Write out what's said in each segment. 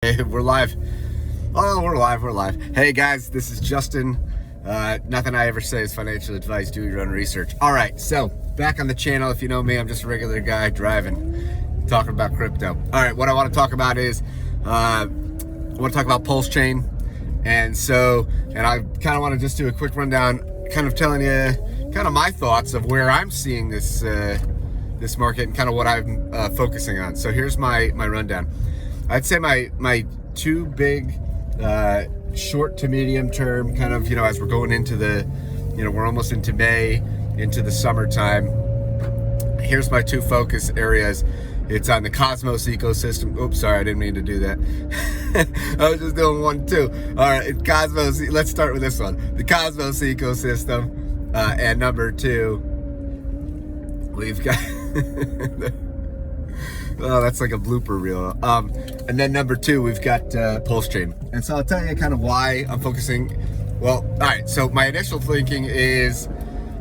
Hey, we're live. Oh, we're live. Hey guys, this is Justin. Nothing I ever say is financial advice. Do your own research. All right, so back on the channel. If you know me, I'm just a regular guy driving, talking about crypto. All right, what I want to talk about is I want to talk about PULSECHAIN, and I kind of want to just do a quick rundown, kind of telling you kind of my thoughts of where I'm seeing this this market and kind of what I'm focusing on. So here's my rundown. I'd say my two big short to medium term kind of, as we're going into we're almost into May, into the summertime. Here's my two focus areas. It's on the Cosmos ecosystem. Oops, sorry, I didn't mean to do that. I was just doing 1, 2. All right, Cosmos. Let's start with this one. The Cosmos ecosystem, and number 2, we've got. Oh, that's like a blooper reel. And then number 2, we've got PULSECHAIN. And so I'll tell you kind of why I'm focusing. Well, all right. So my initial thinking is,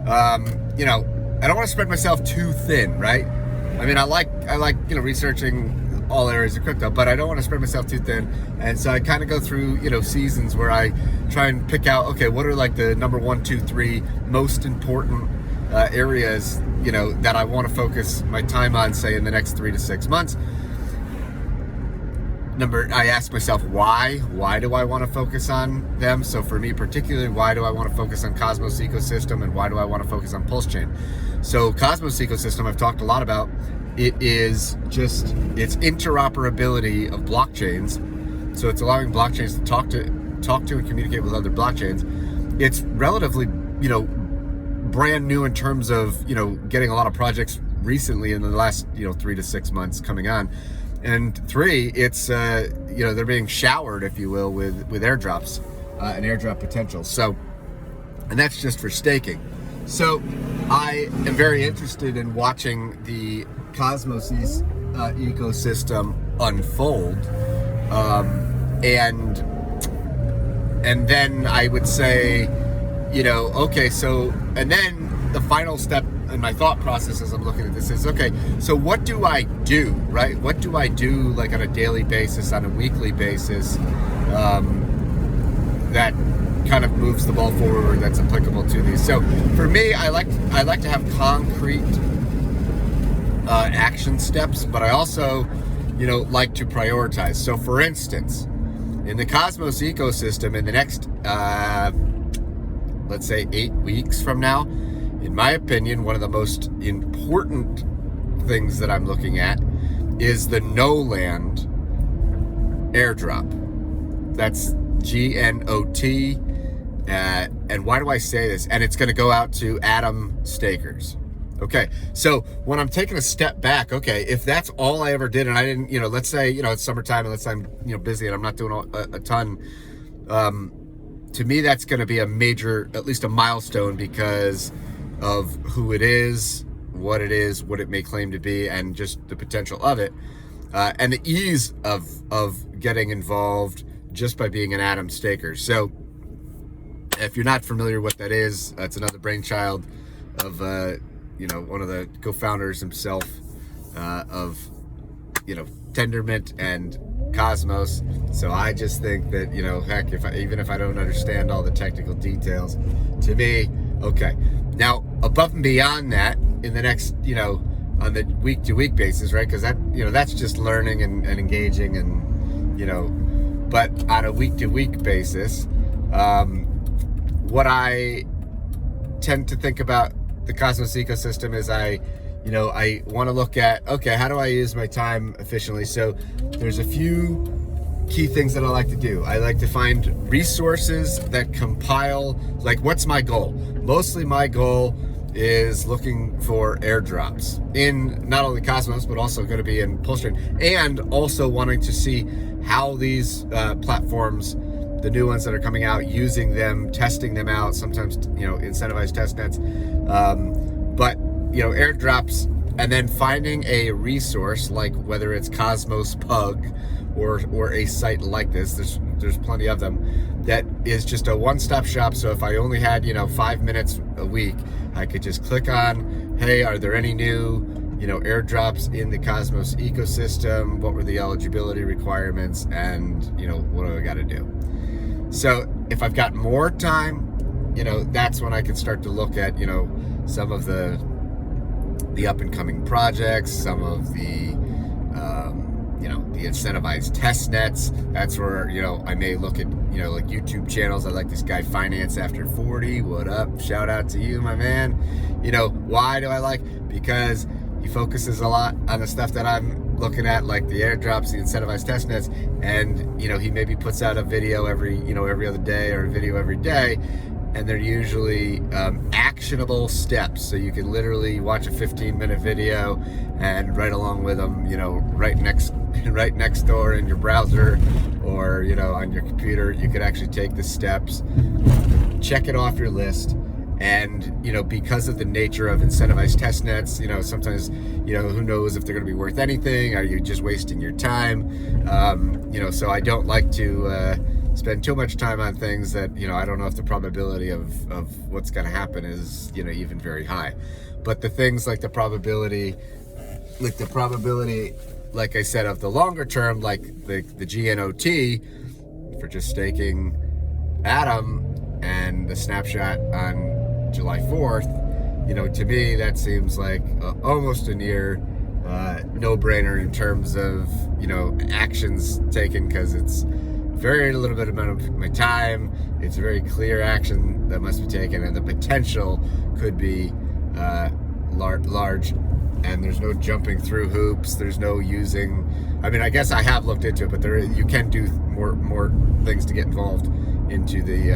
I don't want to spread myself too thin, right? I mean, I like researching all areas of crypto, but I don't want to spread myself too thin. And so I kind of go through, seasons where I try and pick out, okay, what are like the number 1, 2, 3 most important areas, that I want to focus my time on, say in the next 3 to 6 months. I ask myself, why do I want to focus on them? So for me particularly, why do I want to focus on Cosmos ecosystem, and why do I want to focus on PULSECHAIN? So Cosmos ecosystem, I've talked a lot about. It is just its interoperability of blockchains. So it's allowing blockchains to talk to and communicate with other blockchains. It's relatively, brand new in terms of, getting a lot of projects recently in the last, 3 to 6 months coming on. And 3, it's, they're being showered, if you will, with airdrops and airdrop potential. So, and that's just for staking. So I am very interested in watching the Cosmos ecosystem unfold. And then I would say, okay, so, and then the final step in my thought process as I'm looking at this is, okay, so what do I do, right? What do I do like on a daily basis, on a weekly basis, that kind of moves the ball forward, that's applicable to these? So for me, I like to have concrete action steps, but I also, like to prioritize. So for instance, in the Cosmos ecosystem, in the next, let's say 8 weeks from now, in my opinion, one of the most important things that I'm looking at is the GNOLAND airdrop. That's GNOT. And why do I say this? And it's going to go out to Atom stakers. Okay, so when I'm taking a step back, okay, if that's all I ever did, and I didn't, let's say, it's summertime, and let's say I'm, busy and I'm not doing a ton, to me, that's going to be a major, at least a milestone, because of who it is, what it may claim to be, and just the potential of it, and the ease of getting involved just by being an Atom staker. So if you're not familiar what that is, it's another brainchild of, one of the co-founders himself, of, Tendermint and Cosmos. So I just think that, heck, even if I don't understand all the technical details, to me, okay. Now, above and beyond that, in the next, on the week-to-week basis, right? Because that, that's just learning and engaging, and, but on a week-to-week basis, what I tend to think about the Cosmos ecosystem is I want to look at, okay, how do I use my time efficiently? So there's a few key things that I like to do. I like to find resources that compile, like, what's my goal? Mostly my goal is looking for airdrops in not only Cosmos, but also going to be in PULSECHAIN, and also wanting to see how these platforms, the new ones that are coming out, using them, testing them out, sometimes, incentivized testnets, but, airdrops, and then finding a resource, like whether it's Cosmos Pug or a site like this, there's plenty of them, that is just a one-stop shop. So if I only had, 5 minutes a week, I could just click on, hey, are there any new airdrops in the Cosmos ecosystem, what were the eligibility requirements, and what do I got to do. So if I've got more time, that's when I can start to look at some of the up and coming projects, some of the the incentivized test nets. That's where I may look at like YouTube channels. I like this guy Finance After 40. What up? Shout out to you, my man. Why do I like? Because he focuses a lot on the stuff that I'm looking at, like the airdrops, the incentivized test nets, and he maybe puts out a video every other day, or a video every day, and they're usually actionable steps, so you can literally watch a 15-minute video and right along with them, right next door in your browser, or on your computer, you could actually take the steps, check it off your list. And because of the nature of incentivized test nets, sometimes who knows if they're going to be worth anything? Are you just wasting your time? So I don't like to spend too much time on things that I don't know if the probability of what's going to happen is even very high. But the things like the probability, like I said, of the longer term, like the GNOT for just staking Atom, and the snapshot on July 4th, to me that seems like almost a near no-brainer in terms of actions taken, because it's very little bit amount of my time. It's a very clear action that must be taken, and the potential could be large, and there's no jumping through hoops. There's no using. I mean, I guess I have looked into it, but you can do more things to get involved into the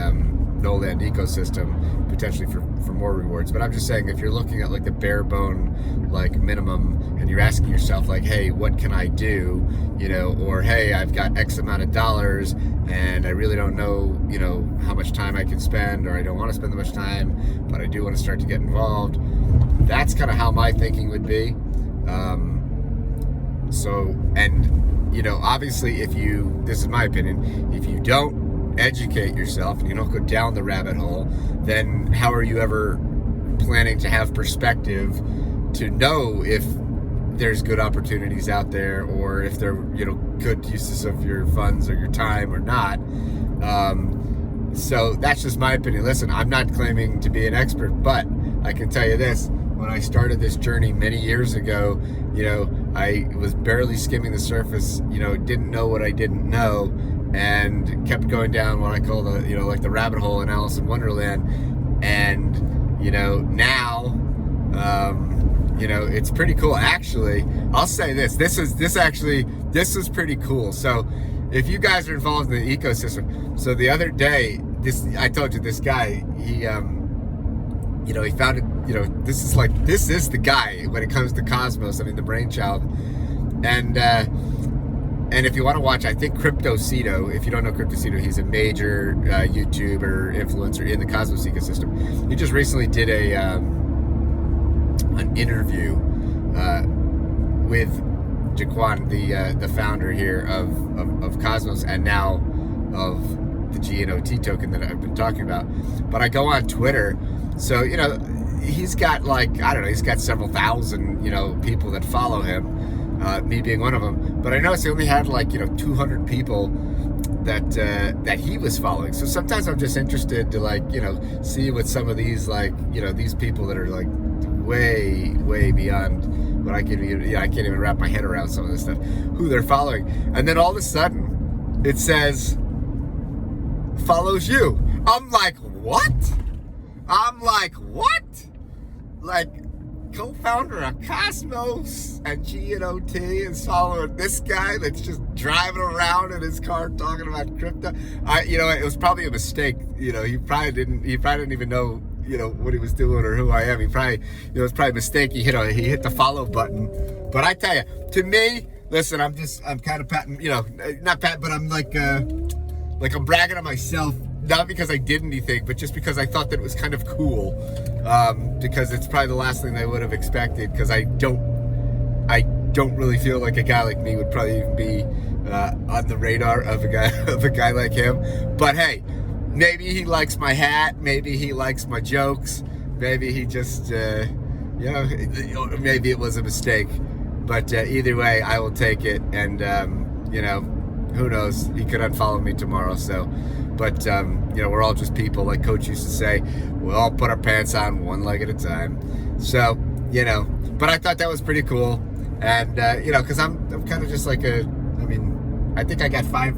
GNOLAND ecosystem, potentially for more rewards. But I'm just saying, if you're looking at like the bare bone minimum, and you're asking yourself like, hey, what can I do, or hey, I've got X amount of dollars and I really don't know how much time I can spend, or I don't want to spend that much time, but I do want to start to get involved. That's kind of how my thinking would be. Obviously, this is my opinion, if you don't educate yourself and you don't go down the rabbit hole, then how are you ever planning to have perspective to know if there's good opportunities out there, or if they're good uses of your funds or your time or not? So that's just my opinion. Listen, I'm not claiming to be an expert, but I can tell you this: when I started this journey many years ago, I was barely skimming the surface, didn't know what I didn't know, and kept going down what I call the, like the rabbit hole in Alice in Wonderland. And, now, it's pretty cool. Actually, I'll say this is pretty cool. So if you guys are involved in the ecosystem, so the other day, I told you this guy, he found it, this is the guy when it comes to Cosmos. I mean, the brainchild. And if you want to watch, I think CryptoCito, if you don't know CryptoCito, he's a major YouTuber, influencer in the Cosmos ecosystem. He just recently did an interview with Jaquan, the founder here of Cosmos, and now of the GNOT token that I've been talking about. But I go on Twitter, so he's got he's got several thousand people that follow him. Me being one of them, but I noticed he only had 200 people that he was following. So sometimes I'm just interested to see what some of these these people that are way beyond what I can't even wrap my head around some of this stuff, who they're following. And then all of a sudden it says follows you. I'm like, what? Co-founder of Cosmos and GNOT is following this guy that's just driving around in his car talking about crypto. It was probably a mistake. He probably didn't even know what he was doing or who I am. He probably, it was probably a mistake. He hit the follow button. But I tell you, to me, listen, I'm kind of patting, not patting, but I'm I'm bragging on myself. Not because I did anything, but just because I thought that it was kind of cool. Because it's probably the last thing they would have expected. Because I don't really feel like a guy like me would probably even be on the radar of a guy like him. But hey, maybe he likes my hat. Maybe he likes my jokes. Maybe he just maybe it was a mistake, but either way, I will take it. And who knows? He could unfollow me tomorrow. So, but we're all just people. Like Coach used to say, we'll all put our pants on one leg at a time. So, but I thought that was pretty cool. And because I'm kind of just like I think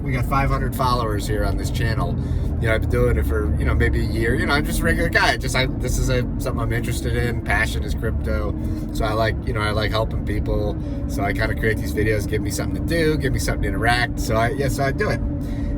we got 500 followers here on this channel. I've been doing it for, maybe a year. I'm just a regular guy. This is something I'm interested in. Passion is crypto. So I like helping people. So I kind of create these videos, give me something to do, give me something to interact. So I do it.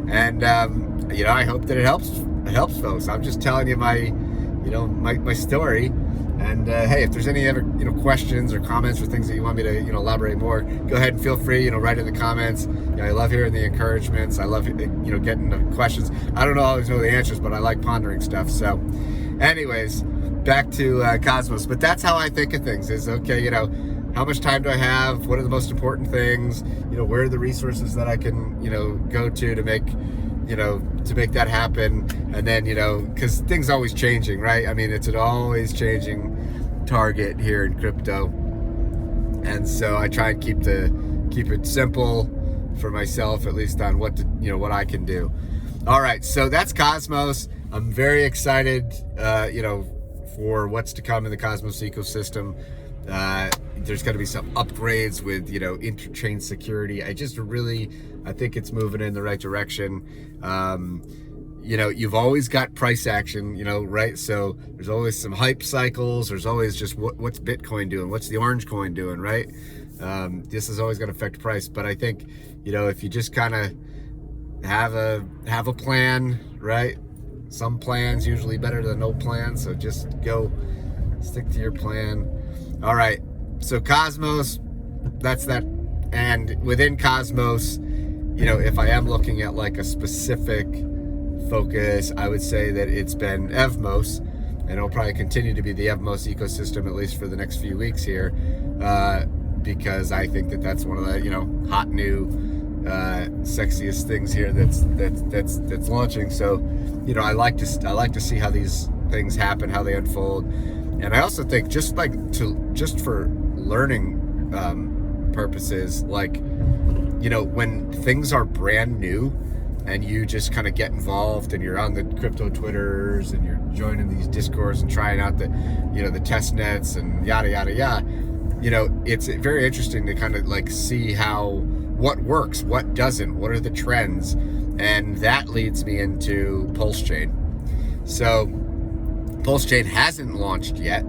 And, I hope that it helps folks. I'm just telling you my story. And hey, if there's any other questions or comments or things that you want me to elaborate more, go ahead and feel free write in the comments. I love hearing the encouragements. I love getting the questions. I don't always know the answers, but I like pondering stuff. So anyways, back to Cosmos. But that's how I think of things. Is okay, how much time do I have? What are the most important things? Where are the resources that I can go to make to make that happen? And then because things always changing, right? I mean, it's an always changing target here in crypto, and so I try and keep it simple for myself, at least on what I can do. All right, so that's Cosmos. I'm very excited for what's to come in the Cosmos ecosystem. There's going to be some upgrades with interchain security. I think it's moving in the right direction. You've always got price action, right? So there's always some hype cycles. There's always just what's Bitcoin doing? What's the orange coin doing, right? This is always going to affect price. But I think, if you just kind of have a plan, right? Some plans usually better than no plan. So just stick to your plan. All right. So Cosmos, that's that. And within Cosmos, if I am looking at like a specific focus, I would say that it's been EVMOS, and it'll probably continue to be the EVMOS ecosystem, at least for the next few weeks here, because I think that's one of the hot new sexiest things here that's launching. So I like to see how these things happen, how they unfold. And I also think just for learning purposes, when things are brand new and you just kind of get involved and you're on the crypto Twitters and you're joining these Discords and trying out the test nets and yada yada yada, it's very interesting to kind of see what works, what doesn't, what are the trends, and that leads me into PULSECHAin. So PULSECHAin hasn't launched yet,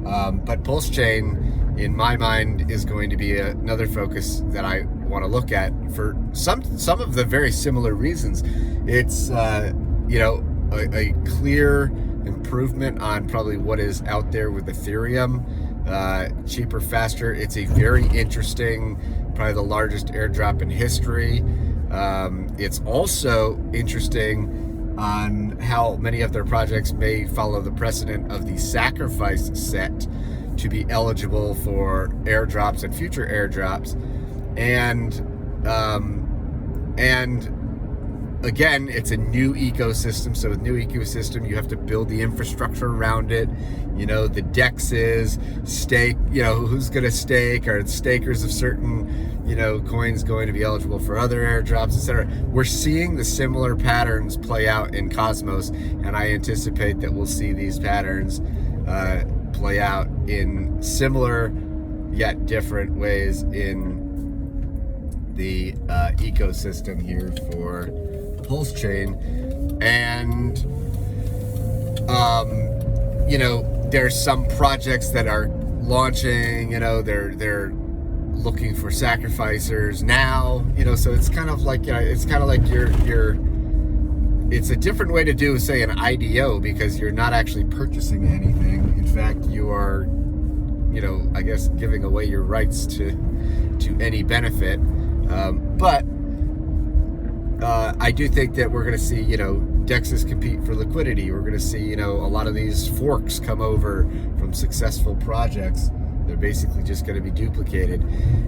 but PULSECHAin, in my mind, is going to be another focus that I want to look at for some of the very similar reasons. It's a clear improvement on probably what is out there with Ethereum, cheaper, faster. It's a very interesting, probably the largest airdrop in history. It's also interesting on how many of their projects may follow the precedent of the sacrifice set to be eligible for airdrops and future airdrops. And again, it's a new ecosystem. So with new ecosystem, you have to build the infrastructure around it. The DEXs, stake, who's going to stake? Are stakers of certain, coins going to be eligible for other airdrops, etc. We're seeing the similar patterns play out in Cosmos, and I anticipate that we'll see these patterns play out in similar yet different ways in the ecosystem here for PULSECHAin. And there's some projects that are launching, they're looking for sacrificers now, so it's kind of like it's a different way to do, say, an IDO, because you're not actually purchasing anything. In fact, you are I guess giving away your rights to any benefit. But I do think that we're going to see, DEXs compete for liquidity. We're going to see, a lot of these forks come over from successful projects. They're basically just going to be duplicated.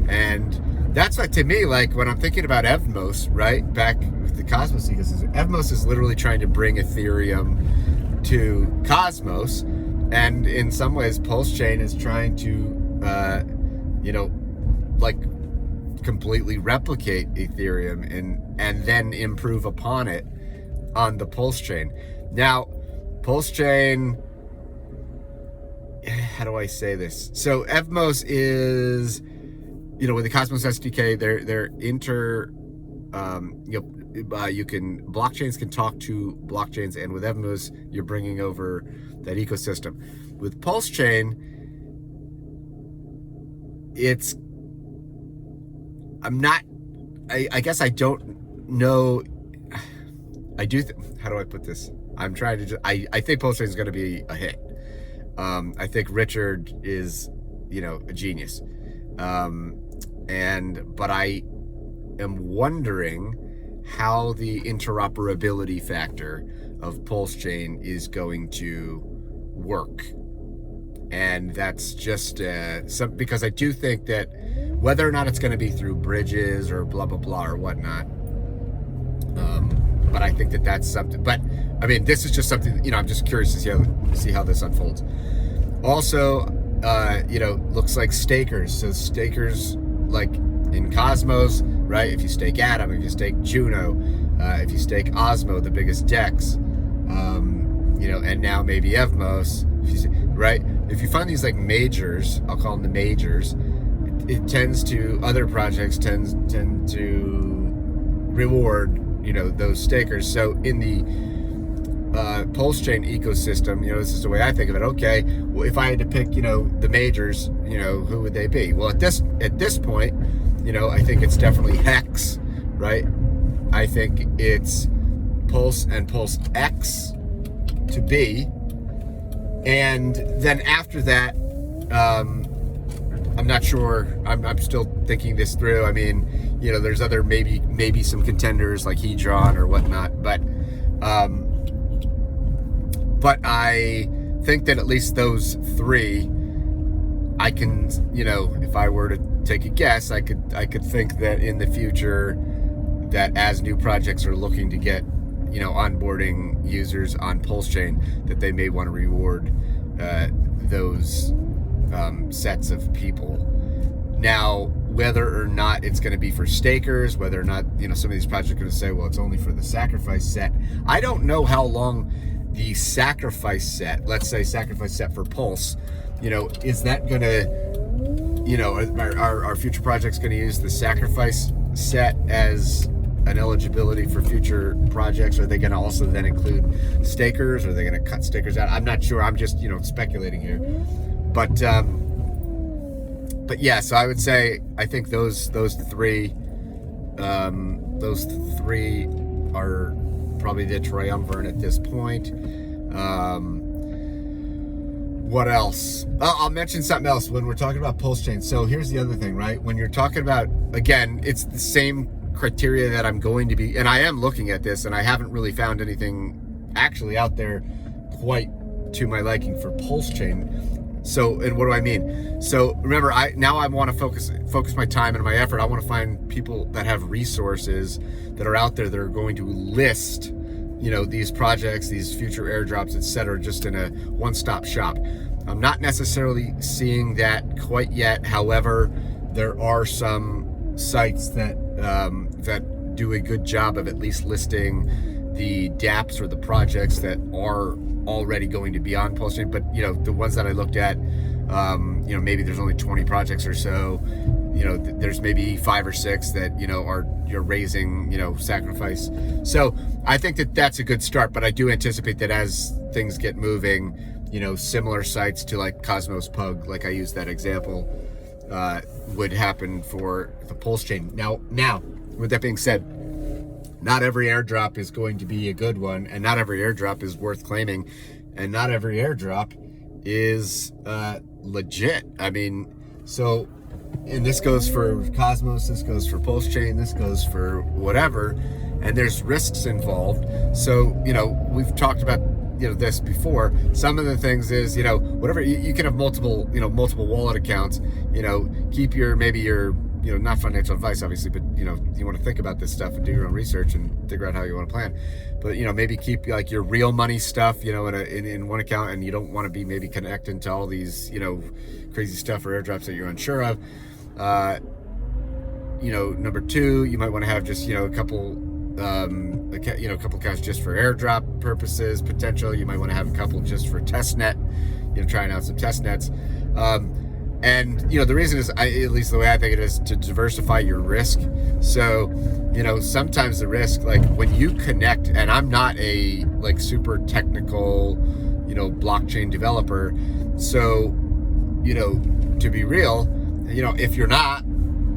And that's what, to me, when I'm thinking about EVMOS, right, back with the Cosmos ecosystem, EVMOS is literally trying to bring Ethereum to Cosmos. And in some ways, PULSECHAIN is trying to, like completely replicate Ethereum and then improve upon it on the PULSECHAIN. Now, PULSECHAIN, how do I say this? So EVMOS is, with the Cosmos SDK, they're blockchains can talk to blockchains, and with EVMOS, you're bringing over that ecosystem. With PULSECHAIN, I guess I don't know. How do I put this? I'm trying to, I think PULSECHAIN is going to be a hit. I think Richard is, a genius. But I am wondering how the interoperability factor of PULSECHAIN is going to work. And that's just because I do think that whether or not it's going to be through bridges or blah, blah, blah, or whatnot, but I think that that's something. But I mean, this is just something, I'm just curious to see how this unfolds. Also, looks like stakers. So stakers, like in Cosmos, right? If you stake Atom, if you stake Juno, if you stake Osmo, the biggest DEX, and now maybe EVMOS, right? If you find these like majors, I'll call them the majors, it tends to, other projects tend to reward, those stakers. So in the PULSECHAIN ecosystem, this is the way I think of it. Okay, well, if I had to pick, the majors, who would they be? Well, at this point, I think it's definitely HEX, right? I think it's Pulse and PulseX to be. And then after that, I'm not sure. I'm still thinking this through. I mean, there's other maybe some contenders like Hedron or whatnot, but I think that at least those three, I can, if I were to take a guess, I could think that in the future, that as new projects are looking to get, onboarding users on PULSECHAIN, that they may want to reward those sets of people. Now, whether or not it's going to be for stakers, whether or not, some of these projects are going to say, well, it's only for the sacrifice set. I don't know how long the sacrifice set, let's say sacrifice set for Pulse, is that going to, are future projects going to use the sacrifice set as an eligibility for future projects? Are they going to also then include stakers? Are they going to cut stakers out? I'm not sure. I'm just, speculating here. But yeah, so I would say, I think those three are probably the triumvirate at this point. What else? I'll mention something else when we're talking about PULSECHAIN. So here's the other thing, right? When you're talking about, again, it's the same criteria that I'm going to be, and I am looking at this, and I haven't really found anything actually out there quite to my liking for PULSECHAIN. So, and what do I mean? So remember, I want to focus my time and my effort. I want to find people that have resources that are out there that are going to list, these projects, these future airdrops, etc., just in a one-stop shop. I'm not necessarily seeing that quite yet. However, there are some sites that that do a good job of at least listing the dApps or the projects that are already going to be on PULSECHAIN. But the ones that I looked at, maybe there's only 20 projects or so. There's maybe 5 or 6 that you're raising sacrifice. So I think that that's a good start. But I do anticipate that as things get moving, similar sites to like Cosmos Pug, like I used that example, would happen for the PULSECHAIN. Now, with that being said, not every airdrop is going to be a good one, and not every airdrop is worth claiming, and not every airdrop is legit. I mean, so, and this goes for Cosmos, this goes for PULSECHAIN, this goes for whatever, and there's risks involved. So, we've talked about this before. Some of the things is, whatever, you can have multiple wallet accounts, keep your not financial advice, obviously, but, you want to think about this stuff and do your own research and figure out how you want to plan. But, maybe keep like your real money stuff, in one account, and you don't want to be maybe connecting to all these, crazy stuff or airdrops that you're unsure of. Number two, you might want to have just, a couple accounts just for airdrop purposes, potential. You might want to have a couple just for testnet, trying out some testnets. And, the reason is, at least the way I think it is, to diversify your risk. So, sometimes the risk, like when you connect, and I'm not a like super technical, blockchain developer. So, to be real, if you're not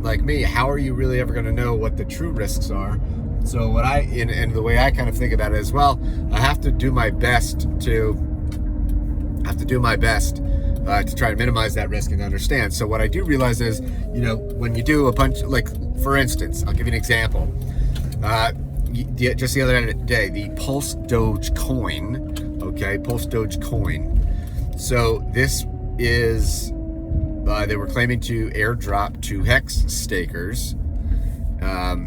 like me, how are you really ever going to know what the true risks are? So what and the way I kind of think about it as well, I have to do my best to try to minimize that risk and understand. So what I do realize is, when you do a bunch, like for instance, I'll give you an example. Just the other day, the Pulse Doge coin, okay, Pulse Doge coin. So this is, they were claiming to airdrop to HEX stakers.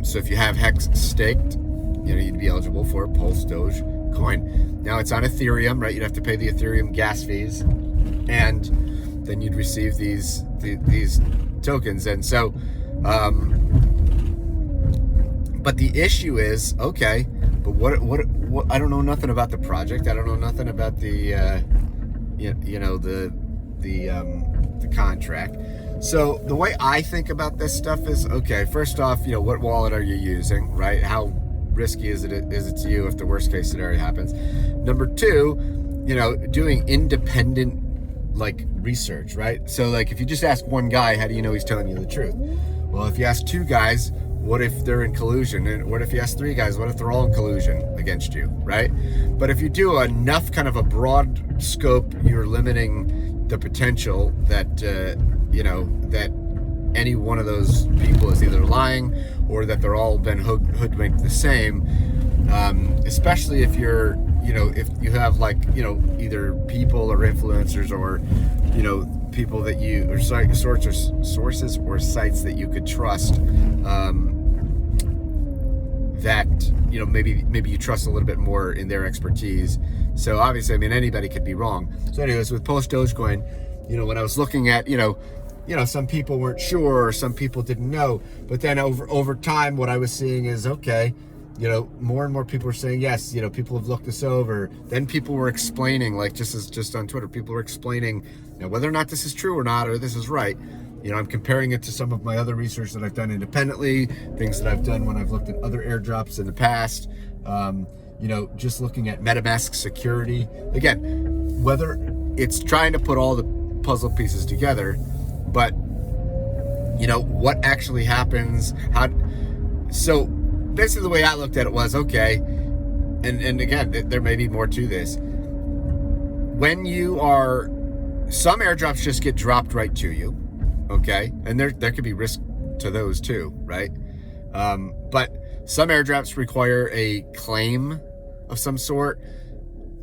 So if you have HEX staked, you'd be eligible for a Pulse Doge coin. Now it's on Ethereum, right? You'd have to pay the Ethereum gas fees, and then you'd receive these tokens. And so, but the issue is, okay, but what? I don't know nothing about the project. I don't know nothing about the contract. So the way I think about this stuff is, okay, first off, what wallet are you using, right? How risky is it to you if the worst case scenario happens? Number two, doing independent like research, right? So like if you just ask one guy, how do you know he's telling you the truth? Well, if you ask two guys, what if they're in collusion? And what if you ask three guys, what if they're all in collusion against you, right? But if you do enough kind of a broad scope, you're limiting the potential that that any one of those people is either lying or that they're all been hoodwinked the same. Especially if you're, if you have like, either people or influencers or, people that or sources or sites that you could trust, that, maybe you trust a little bit more in their expertise. So obviously, anybody could be wrong. So anyways, with Pulse Dogecoin, when I was looking at, some people weren't sure, or some people didn't know, but then over time, what I was seeing is, okay, more and more people were saying, yes, people have looked this over. Then people were explaining, like just on Twitter, people were explaining, whether or not this is true or not, or this is right. I'm comparing it to some of my other research that I've done independently, things that I've done when I've looked at other airdrops in the past, just looking at MetaMask security. Again, whether it's trying to put all the puzzle pieces together, but, what actually happens, so basically the way I looked at it was, okay, and again, there may be more to this. When some airdrops just get dropped right to you, okay? And there could be risk to those too, right? But some airdrops require a claim of some sort.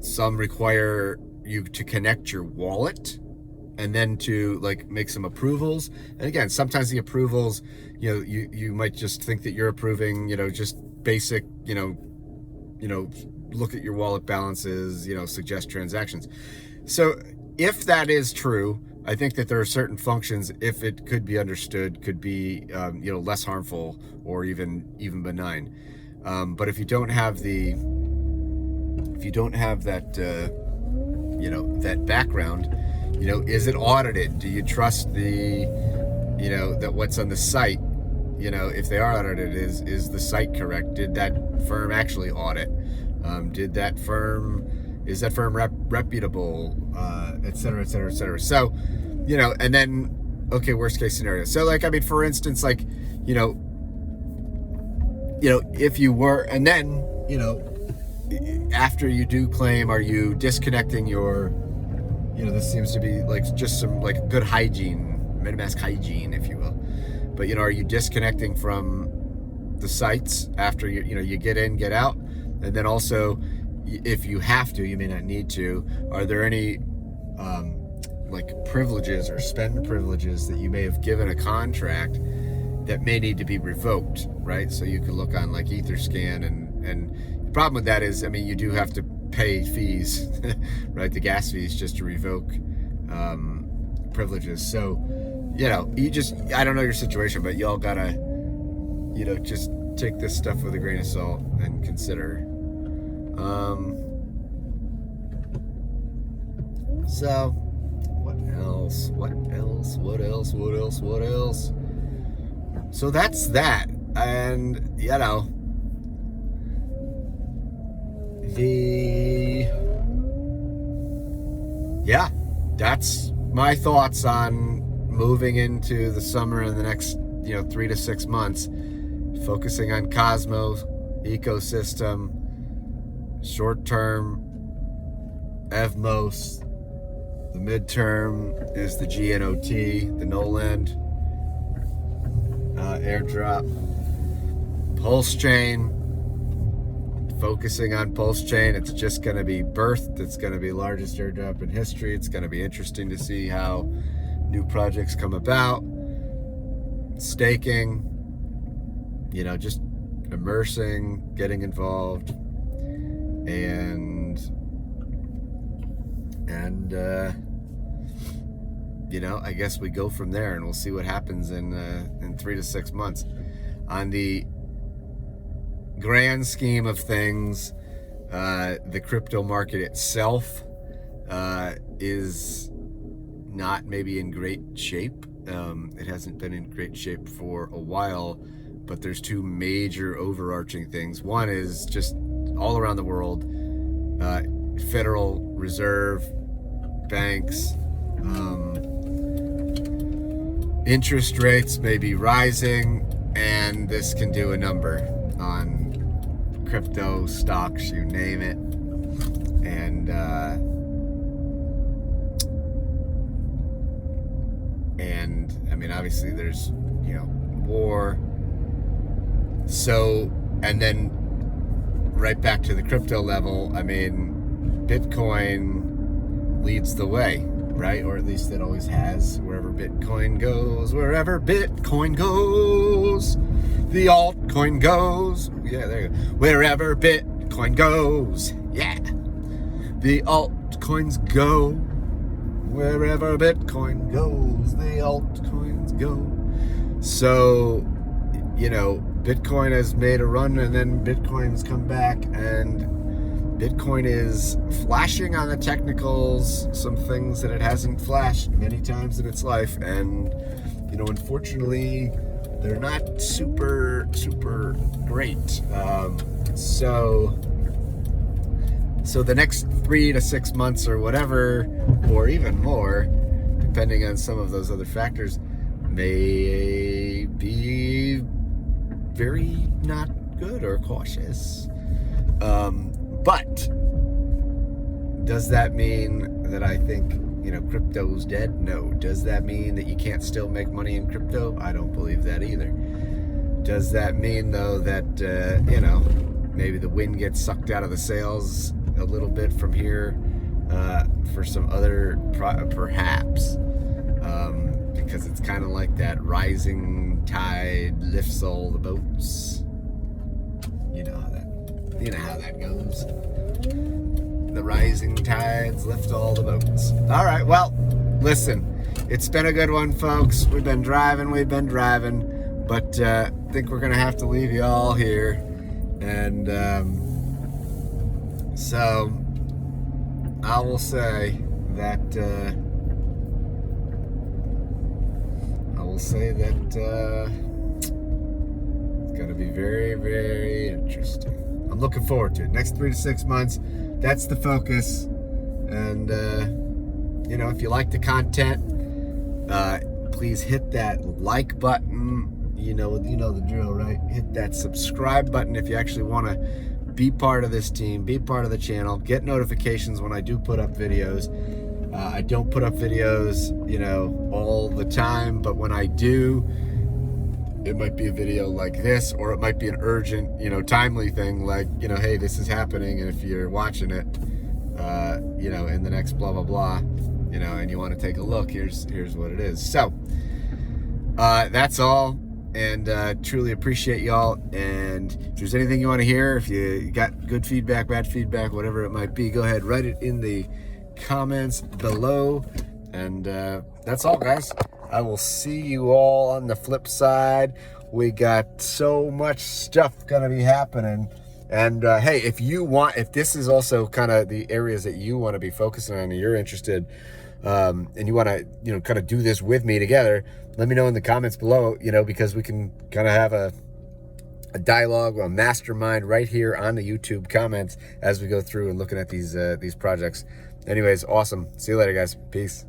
Some require you to connect your wallet and then to like make some approvals. And again, sometimes the approvals, you might just think that you're approving, just basic, look at your wallet balances, suggest transactions. So if that is true, I think that there are certain functions, if it could be understood, could be, less harmful or even benign. But if you don't have that, that background, is it audited? Do you trust that what's on the site, if they are audited, is the site correct? Did that firm actually audit? Is that firm reputable, et cetera, et cetera, et cetera. So, and then, okay, worst case scenario. So like, for instance, like, if you were, and then, after you do claim, are you disconnecting your, this seems to be like just some like good hygiene, MetaMask hygiene, if you will. But, are you disconnecting from the sites after you get in, get out? And then also, if you have to, you may not need to, are there any like privileges or spend privileges that you may have given a contract that may need to be revoked, right? So you can look on like Etherscan, and the problem with that is, I mean, you do have to pay fees, right? The gas fees just to revoke privileges. So, you know, I don't know your situation, but y'all gotta, you know, just take this stuff with a grain of salt and consider. So, what else? So that's that. And, you know, that's my thoughts on moving into the summer in the next, 3 to 6 months, focusing on Cosmos, ecosystem, short-term, EVMOS. The midterm is the GNOT, the GNOLAND airdrop. PULSECHAIN, focusing on PULSECHAIN. It's just going to be birthed. It's going to be the largest airdrop in history. It's going to be interesting to see how new projects come about. Staking, just immersing, getting involved, and I guess we go from there, and we'll see what happens in 3 to 6 months. On the grand scheme of things, the crypto market itself is not maybe in great shape. It hasn't been in great shape for a while, but there's two major overarching things. One is just all around the world, Federal Reserve, banks, interest rates may be rising, and this can do a number on crypto, stocks, you name it. And I mean, obviously there's, war. So, and then right back to the crypto level, I mean, Bitcoin leads the way, right? Or at least it always has. Wherever Bitcoin goes, the altcoin goes. Yeah, there you go. Wherever Bitcoin goes, yeah, the altcoins go. Wherever Bitcoin goes, the altcoins go. So, Bitcoin has made a run, and then Bitcoin's come back, and Bitcoin is flashing on the technicals some things that it hasn't flashed many times in its life, and unfortunately they're not super great. So the next 3 to 6 months or whatever, or even more, depending on some of those other factors, may be very not good or cautious. But does that mean that I think, crypto's dead? No. Does that mean that you can't still make money in crypto? I don't believe that either. Does that mean, though, that, maybe the wind gets sucked out of the sails a little bit from here for some other, perhaps, because it's kind of like that rising tide lifts all the boats. You know how that goes. The rising tides lift all the boats. All right, well, listen, it's been a good one, folks. We've been driving, but I think we're gonna have to leave you all here, and so I will say that it's gonna be very, very interesting. I'm looking forward to it. Next 3 to 6 months, that's the focus. And if you like the content, please hit that like button. You know the drill, right? Hit that subscribe button if you actually want to be part of this team, be part of the channel, get notifications when I do put up videos. I don't put up videos, all the time, but when I do, it might be a video like this, or it might be an urgent, timely thing, like, hey, this is happening, and if you're watching it, in the next blah, blah, blah, and you want to take a look, here's what it is. So, that's all, and truly appreciate y'all. And if there's anything you want to hear, if you got good feedback, bad feedback, whatever it might be, go ahead, write it in the comments below. And that's all, guys. I will see you all on the flip side. We got so much stuff gonna be happening. And hey, if this is also kind of the areas that you want to be focusing on and you're interested, and you want to, kind of do this with me together, let me know in the comments below, because we can kind of have a dialogue, a mastermind right here on the YouTube comments as we go through and looking at these projects. Anyways, awesome. See you later, guys. Peace.